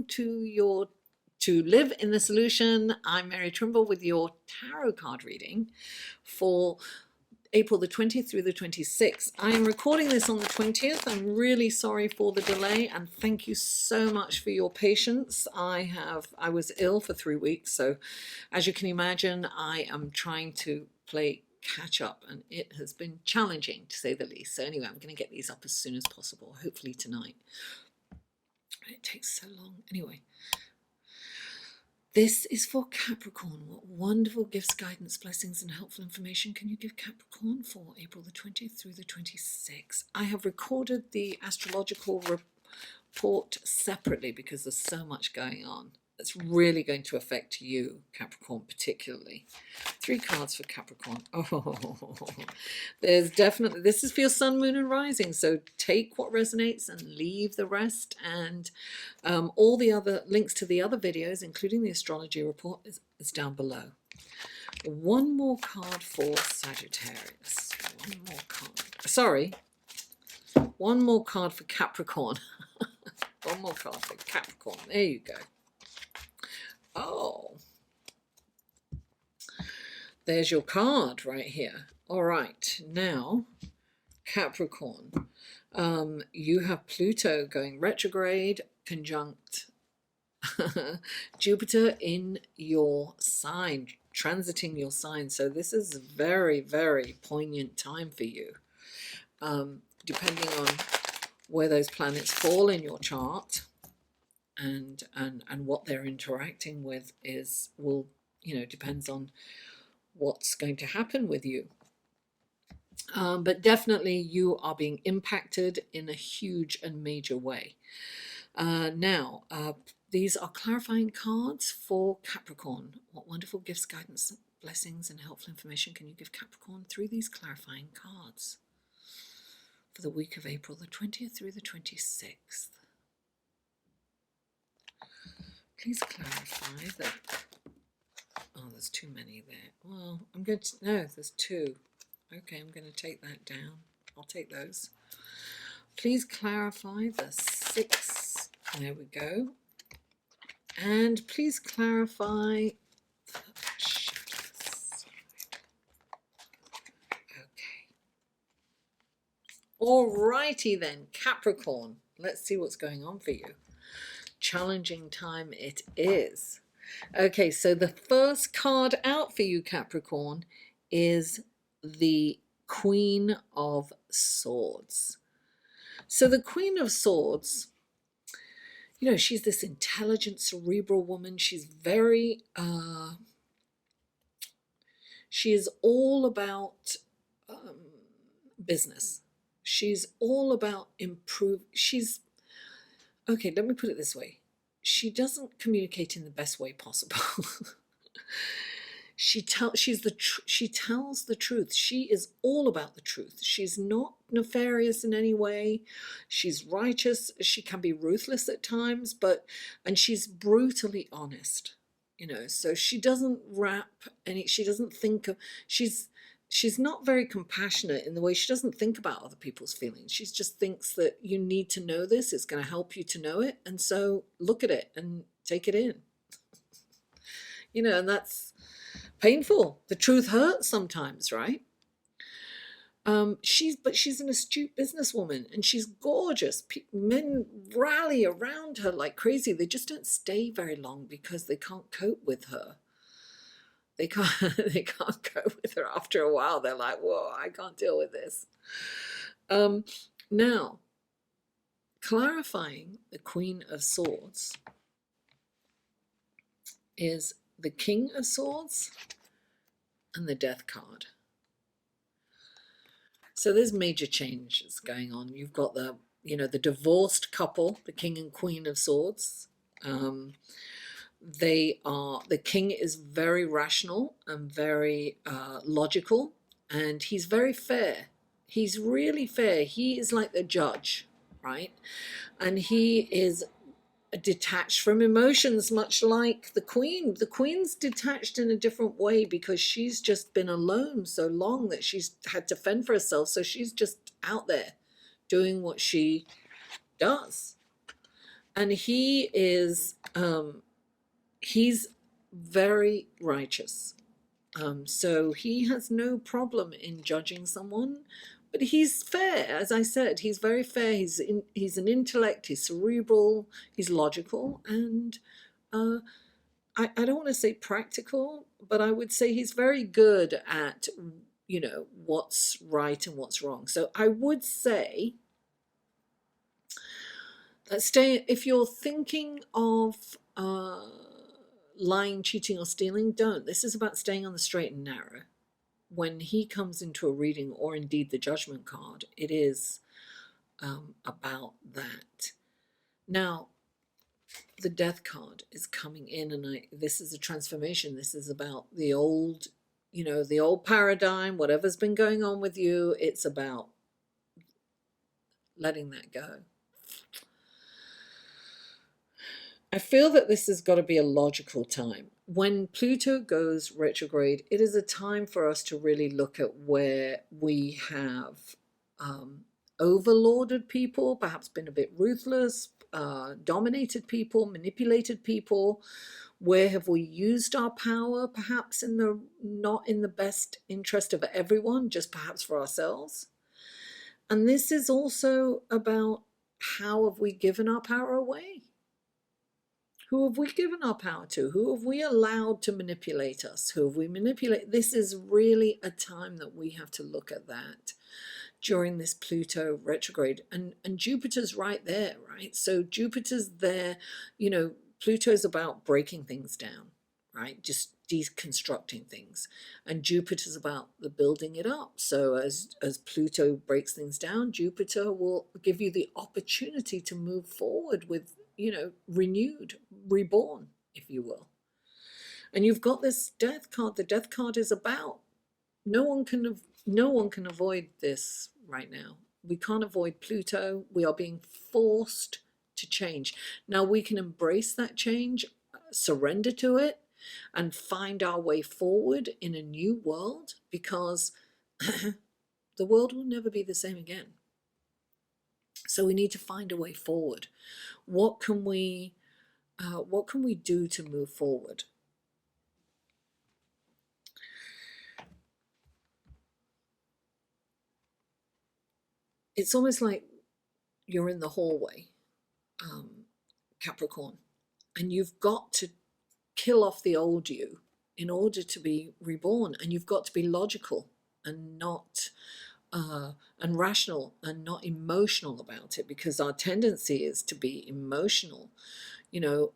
welcome to Live in the Solution. I'm Mary Trimble with your tarot card reading for April the 20th through the 26th. I am recording this on the 20th. I'm really sorry for the delay, and thank you so much for your patience. I was ill for 3 weeks, so as you can imagine, I am trying to play catch up, and it has been challenging to say the least. So anyway, I'm going to get these up as soon as possible, hopefully tonight. It takes so long. Anyway, this is for Capricorn. What wonderful gifts, guidance, blessings, and helpful information can you give Capricorn for April the 20th through the 26th? I have recorded the astrological report separately because there's so much going on. It's really going to affect you, Capricorn, particularly. 3 cards for Capricorn. Oh, there's definitely, this is for your sun, moon, and rising. So take what resonates and leave the rest. And all the other links to the other videos, including the astrology report, is down below. One more card for Sagittarius. One more card. Sorry. One more card for Capricorn. One more card for Capricorn. There you go. Oh, there's your card right here. All right, now Capricorn, you have Pluto going retrograde, conjunct Jupiter in your sign, transiting your sign. So this is a very, very poignant time for you, depending on where those planets fall in your chart. And what they're interacting with depends on what's going to happen with you. But definitely you are being impacted in a huge and major way. Now, these are clarifying cards for Capricorn. What wonderful gifts, guidance, blessings, and helpful information can you give Capricorn through these clarifying cards for the week of April the 20th through the 26th? Please clarify that. Oh, there's too many there. Well, I'm going to. No, there's 2. Okay, I'm going to take that down. I'll take those. Please clarify the 6. There we go. And please clarify the shadows. Okay. Alrighty then, Capricorn. Let's see what's going on for you. Challenging time it is. Okay, so the first card out for you, Capricorn, is the Queen of Swords. So the Queen of Swords, she's this intelligent, cerebral woman. She's very, she is all about business. She's all about okay, let me put it this way. She doesn't communicate in the best way possible. She tells the truth. She is all about the truth. She's not nefarious in any way. She's righteous. She can be ruthless at times, and she's brutally honest. So she doesn't she doesn't think of, she's not very compassionate in the way. She doesn't think about other people's feelings. She just thinks that you need to know this. It's going to help you to know it. And so look at it and take it in. And that's painful. The truth hurts sometimes, right? She's an astute businesswoman, and she's gorgeous. Men rally around her like crazy. They just don't stay very long because they can't cope with her. They can't go with her after a while. They're like, whoa, I can't deal with this. Now, clarifying the Queen of Swords is the King of Swords and the Death card. So there's major changes going on. You've got the divorced couple, the King and Queen of Swords. The king is very rational and very logical, and he's very fair. He's really fair. He is like the judge, right? And he is detached from emotions, much like the queen. The queen's detached in a different way because she's just been alone so long that she's had to fend for herself. So she's just out there doing what she does. And he is, he's very righteous. So he has no problem in judging someone, but he's fair. As I said, he's very fair. He's an intellect. He's cerebral. He's logical, and I don't want to say practical, but I would say he's very good at, what's right and what's wrong. So I would say that if you're thinking of lying, cheating, or stealing, don't. This is about staying on the straight and narrow. When he comes into a reading, or indeed the judgment card, it is about that. Now, the death card is coming in, and this is a transformation. This is about the old, the old paradigm, whatever's been going on with you. It's about letting that go. I feel that this has got to be a logical time. When Pluto goes retrograde, it is a time for us to really look at where we have overlorded people, perhaps been a bit ruthless, dominated people, manipulated people. Where have we used our power, perhaps not in the best interest of everyone, just perhaps for ourselves? And this is also about, how have we given our power away? Who have we given our power to? Who have we allowed to manipulate us? Who have we manipulated? This is really a time that we have to look at that during this Pluto retrograde. And Jupiter's right there, right? So Jupiter's there, Pluto's about breaking things down, right? Just deconstructing things. And Jupiter's about the building it up. So as Pluto breaks things down, Jupiter will give you the opportunity to move forward with, renewed, reborn, if you will. And you've got this death card. The death card is about, no one can avoid this right now. We can't avoid Pluto. We are being forced to change. Now we can embrace that change, surrender to it, and find our way forward in a new world, because the world will never be the same again. So we need to find a way forward. What can we do to move forward? It's almost like you're in the hallway, Capricorn, and you've got to kill off the old you in order to be reborn, and you've got to be logical and not and rational and not emotional about it, because our tendency is to be emotional.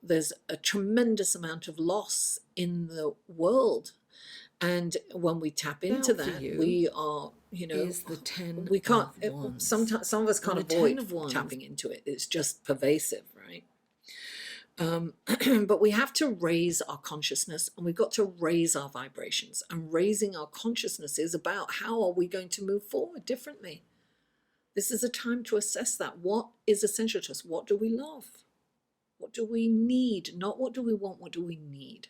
There's a tremendous amount of loss in the world, and when we tap into that, we are, is the 10 we can't of wands. Sometimes some of us can't avoid tapping into it. It's just pervasive, right? But we have to raise our consciousness, and we've got to raise our vibrations. And raising our consciousness is about, how are we going to move forward differently? This is a time to assess that. What is essential to us? What do we love? What do we need? Not what do we want, what do we need?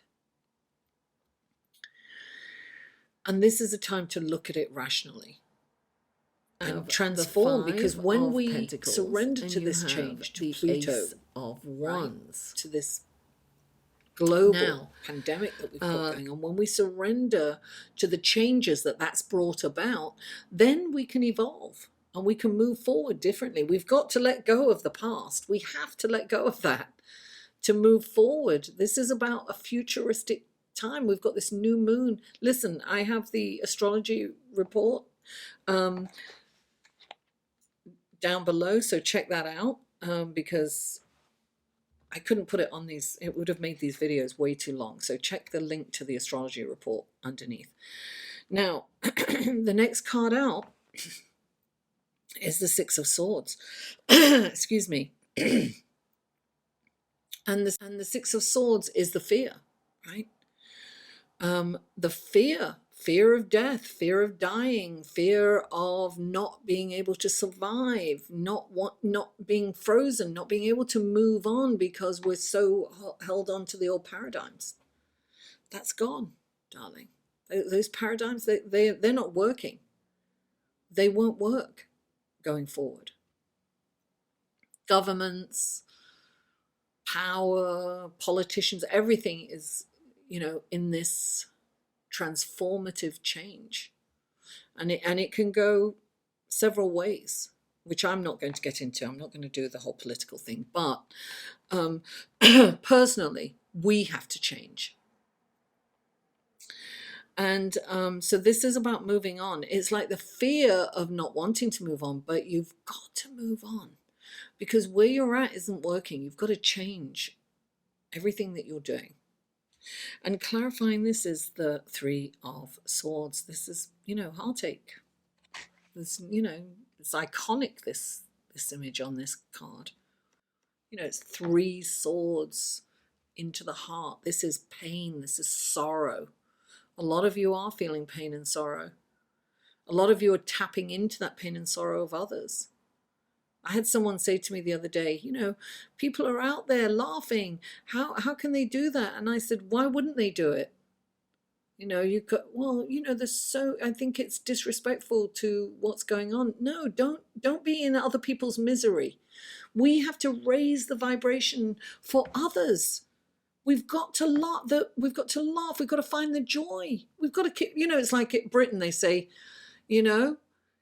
And this is a time to look at it rationally and transform, because when we surrender to this change, to Pluto, of Wands, right, to this global pandemic that we've got going on, when we surrender to the changes that's brought about, then we can evolve and we can move forward differently. We've got to let go of the past. We have to let go of that to move forward. This is about a futuristic time. We've got this new moon. Listen, I have the astrology report down below, so check that out, because I couldn't put it on these. It would have made these videos way too long. So check the link to the astrology report underneath. Now, the next card out is the Six of Swords. Excuse me. And the Six of Swords is the fear, right? The fear of death, fear of dying, fear of not being able to survive, not being frozen, not being able to move on because we're so held on to the old paradigms. That's gone, darling. Those paradigms, they're not working. They won't work going forward. Governments, power, politicians, everything is, in this transformative change. And it can go several ways, which I'm not going to get into. I'm not going to do the whole political thing. But personally, we have to change. And so this is about moving on. It's like the fear of not wanting to move on, but you've got to move on, because where you're at isn't working. You've got to change everything that you're doing. And clarifying this is the Three of Swords. This is, heartache. This, it's iconic, this image on this card. It's three swords into the heart. This is pain. This is sorrow. A lot of you are feeling pain and sorrow. A lot of you are tapping into that pain and sorrow of others. I had someone say to me the other day, people are out there laughing. How can they do that? And I said, why wouldn't they do it? I think it's disrespectful to what's going on. No, don't be in other people's misery. We have to raise the vibration for others. We've got to laugh. We've got to find the joy. We've got to keep, it's like at Britain, they say,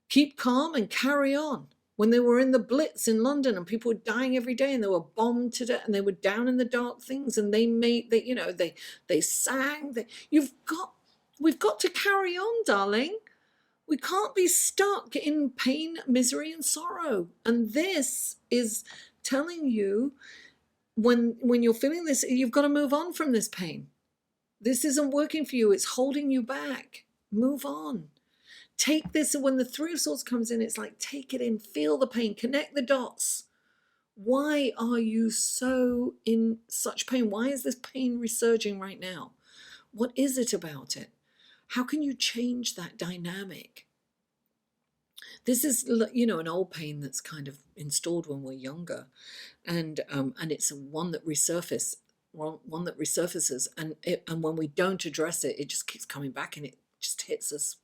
keep calm and carry on. When they were in the Blitz in London and people were dying every day and they were bombed to death and they were down in the dark things and they sang. We've got to carry on, darling. We can't be stuck in pain, misery, and sorrow. And this is telling you, when you're feeling this, you've got to move on from this pain. This isn't working for you. It's holding you back. Move on. Take this, and when the Three of Swords comes in, it's like, take it in, feel the pain, connect the dots. Why are you so in such pain? Why is this pain resurging right now? What is it about it? How can you change that dynamic? This is, an old pain that's kind of installed when we're younger, and it's one that resurfaces, and when we don't address it, it just keeps coming back and it just hits us.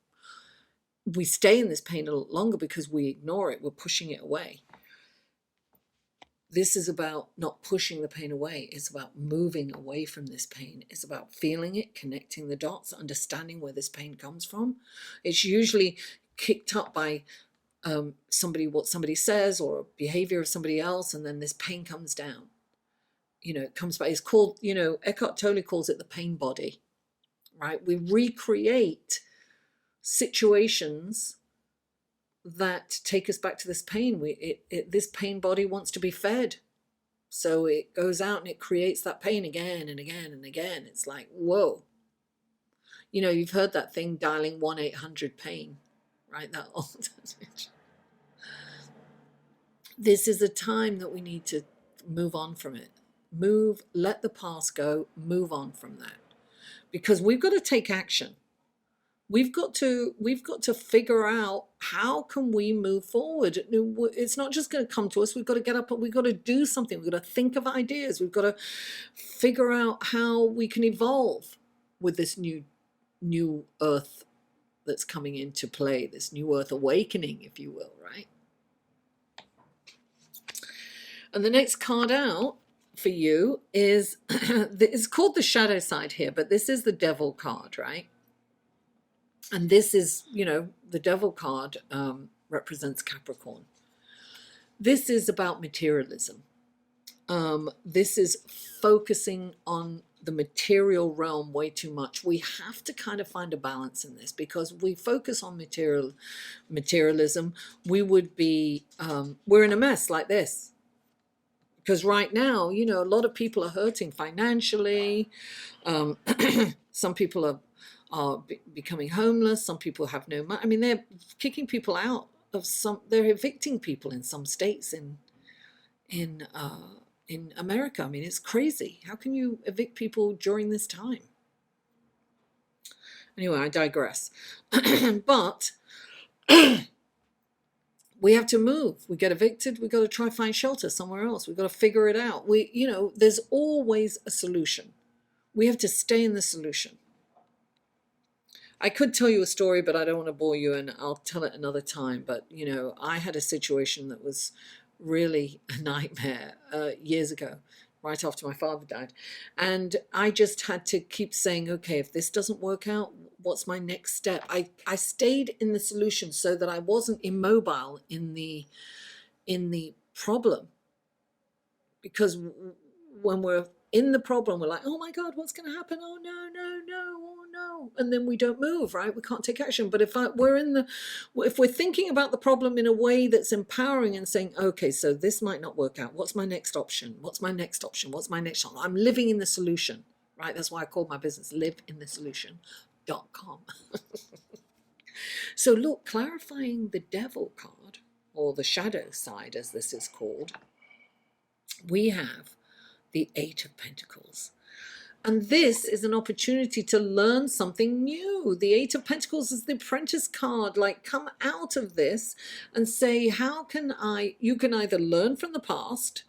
We stay in this pain a lot longer because we ignore it. We're pushing it away. This is about not pushing the pain away. It's about moving away from this pain. It's about feeling it, connecting the dots, understanding where this pain comes from. It's usually kicked up by what somebody says or a behavior of somebody else, and then this pain comes down. It comes back. It's called, Eckhart Tolle calls it the pain body, right? We recreate situations that take us back to this pain. This pain body wants to be fed, so it goes out and it creates that pain again and again and again. It's like, whoa. You've heard that thing, dialing 1-800-PAIN, right? That old message. This is a time that we need to move on from it. Let the past go, move on from that, because we've got to take action. We've got to figure out, how can we move forward? It's not just going to come to us. We've got to get up and we've got to do something. We've got to think of ideas. We've got to figure out how we can evolve with this new earth that's coming into play, this new earth awakening, if you will, right? And the next card out for you is, it's called the shadow side here, but this is the devil card, right? And this is, the devil card represents Capricorn. This is about materialism. This is focusing on the material realm way too much. We have to kind of find a balance in this, because we focus on materialism, we would be, we're in a mess like this. Because right now, a lot of people are hurting financially. Some people are becoming homeless. Some people have no money. I mean, they're kicking people out of they're evicting people in some states in America. I mean, it's crazy. How can you evict people during this time? Anyway, I digress. But we have to move. We get evicted. We've got to try find shelter somewhere else. We've got to figure it out. There's always a solution. We have to stay in the solution. I could tell you a story, but I don't want to bore you, and I'll tell it another time. But, I had a situation that was really a nightmare years ago, right after my father died. And I just had to keep saying, okay, if this doesn't work out, what's my next step? I stayed in the solution so that I wasn't immobile in the problem. Because when we're in the problem, we're like, oh my God, what's going to happen? Oh no, no, no, oh no. And then we don't move, right? We can't take action. But if we're thinking about the problem in a way that's empowering and saying, okay, so this might not work out. What's my next option? What's my next option? What's my next option? I'm living in the solution, right? That's why I called my business liveinthesolution.com. So look, clarifying the devil card, or the shadow side, as this is called, we have the Eight of Pentacles. And this is an opportunity to learn something new. The Eight of Pentacles is the apprentice card. Like, come out of this and say, how can you can either learn from the past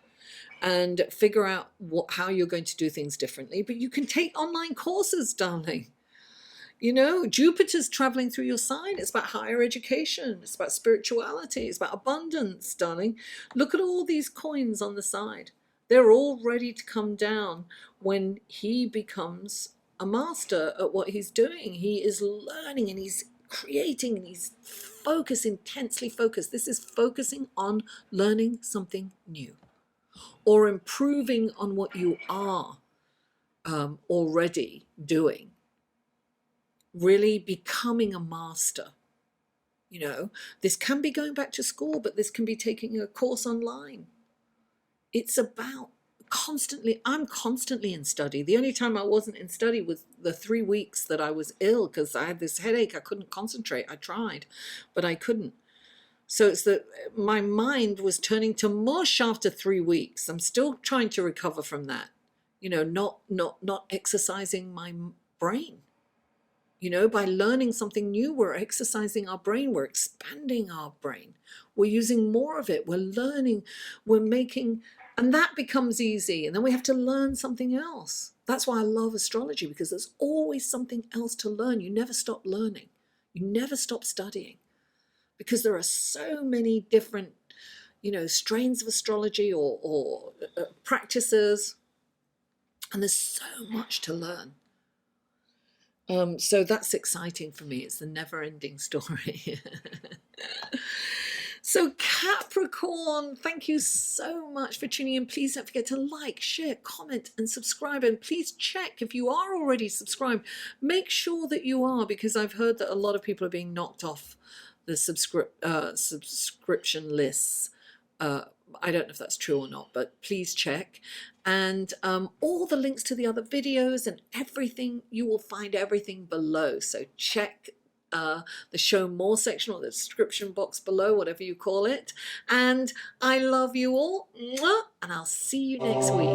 and figure out how you're going to do things differently, but you can take online courses, darling. You know, Jupiter's traveling through your sign. It's about higher education. It's about spirituality. It's about abundance, darling. Look at all these coins on the side. They're all ready to come down when he becomes a master at what he's doing. He is learning and he's creating and he's focused, intensely focused. This is focusing on learning something new or improving on what you are already doing. Really becoming a master. You know, this can be going back to school, but this can be taking a course online. It's about I'm constantly in study. The only time I wasn't in study was the 3 weeks that I was ill because I had this headache. I couldn't concentrate. I tried, but I couldn't. So it's that my mind was turning to mush after 3 weeks. I'm still trying to recover from that. You know, not exercising my brain. You know, by learning something new, we're exercising our brain, we're expanding our brain, we're using more of it, we're learning, we're making, and that becomes easy. And then we have to learn something else. That's why I love astrology, because there's always something else to learn. You never stop learning. You never stop studying, because there are so many different, you know, strains of astrology or practices, and there's so much to learn. So that's exciting for me. It's the never-ending story. So Capricorn, thank you so much for tuning in. Please don't forget to like, share, comment, and subscribe. And please check if you are already subscribed. Make sure that you are, because I've heard that a lot of people are being knocked off the subscription lists. I don't know if that's true or not, but please check. And all the links to the other videos and everything, you will find everything below. So check the show more section or the description box below, whatever you call it. And I love you all. And I'll see you next week.